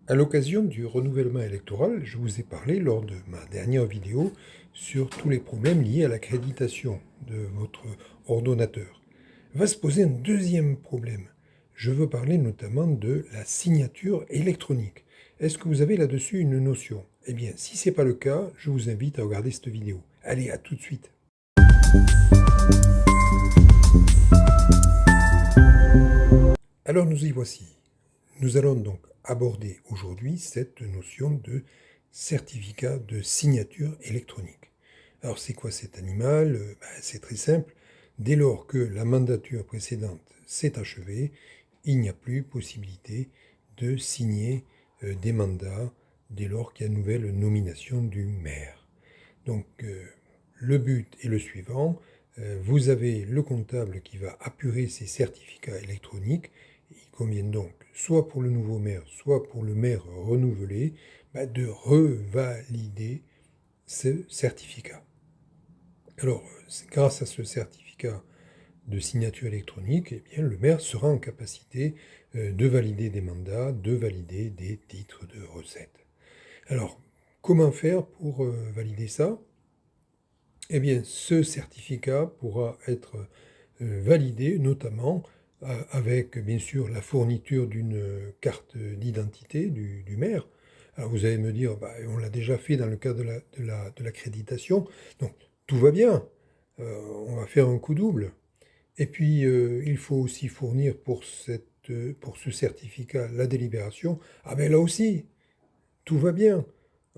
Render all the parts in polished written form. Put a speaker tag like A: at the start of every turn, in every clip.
A: À l'occasion du renouvellement électoral, je vous ai parlé lors de ma dernière vidéo sur tous les problèmes liés à l'accréditation de votre ordonnateur. Va se poser un deuxième problème. Je veux parler notamment de la signature électronique. Est-ce que vous avez là-dessus une notion? Eh bien, si ce n'est pas le cas, je vous invite à regarder cette vidéo. Allez, à tout de suite. Alors nous y voici. Nous allons donc aborder aujourd'hui cette notion de certificat de signature électronique. Alors c'est quoi cet animal? C'est très simple. Dès lors que la mandature précédente s'est achevée, il n'y a plus possibilité de signer des mandats dès lors qu'il y a une nouvelle nomination du maire. Donc le but est le suivant. Vous avez le comptable qui va apurer ces certificats électroniques. Il convient donc, soit pour le nouveau maire, soit pour le maire renouvelé, de revalider ce certificat. Alors, grâce à ce certificat de signature électronique, eh bien, le maire sera en capacité de valider des mandats, de valider des titres de recette. Alors, comment faire pour valider ça? Eh bien, ce certificat pourra être validé notamment avec, bien sûr, la fourniture d'une carte d'identité du maire. Alors vous allez me dire, on l'a déjà fait dans le cadre de l'accréditation, donc tout va bien, on va faire un coup double. Et puis, il faut aussi fournir pour ce certificat la délibération. Ah ben là aussi, tout va bien.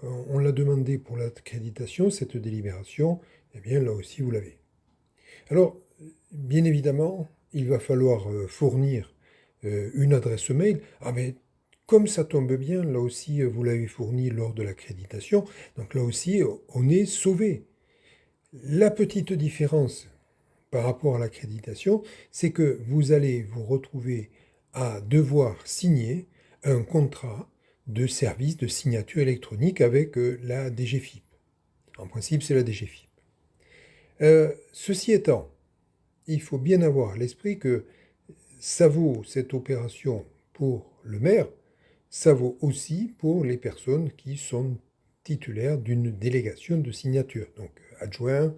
A: On l'a demandé pour l'accréditation, cette délibération, eh bien là aussi vous l'avez. Alors, bien évidemment, il va falloir fournir une adresse mail. Ah mais comme ça tombe bien, là aussi vous l'avez fourni lors de l'accréditation, donc là aussi on est sauvé. La petite différence par rapport à l'accréditation, c'est que vous allez vous retrouver à devoir signer un contrat de service de signature électronique avec la DGFiP. En principe, c'est la DGFiP. Ceci étant, il faut bien avoir à l'esprit que ça vaut cette opération pour le maire, ça vaut aussi pour les personnes qui sont titulaires d'une délégation de signature, donc adjoints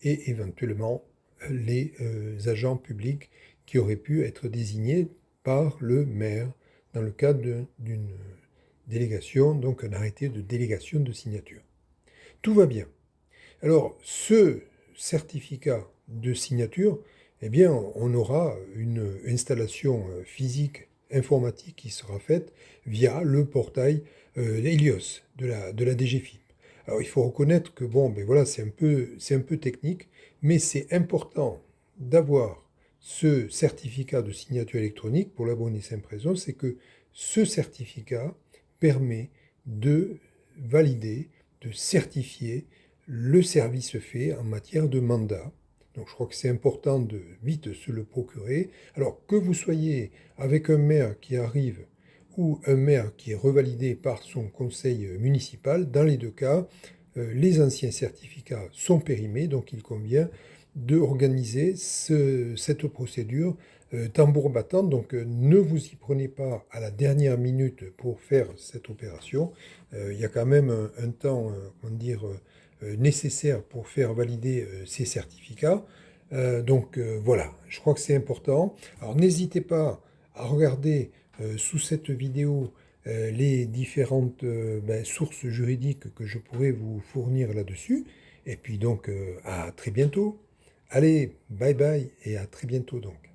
A: et éventuellement les agents publics qui auraient pu être désignés par le maire dans le cadre d'une délégation, donc un arrêté de délégation de signature. Tout va bien. Alors, ce certificat de signature, eh bien, on aura une installation physique informatique qui sera faite via le portail Helios de la DGFiP. Alors, il faut reconnaître que, voilà, c'est un peu technique, mais c'est important d'avoir ce certificat de signature électronique pour la bonne et simple raison, c'est que ce certificat permet de valider, de certifier le service fait en matière de mandat. Donc je crois que c'est important de vite se le procurer. Alors que vous soyez avec un maire qui arrive ou un maire qui est revalidé par son conseil municipal, dans les deux cas, les anciens certificats sont périmés, donc il convient d'organiser cette procédure tambour battant. Donc ne vous y prenez pas à la dernière minute pour faire cette opération. Il y a quand même un temps, nécessaire pour faire valider ces certificats. Voilà, je crois que c'est important. Alors n'hésitez pas à regarder sous cette vidéo les différentes sources juridiques que je pourrais vous fournir là-dessus. Et puis donc à très bientôt. Allez, bye bye et à très bientôt donc.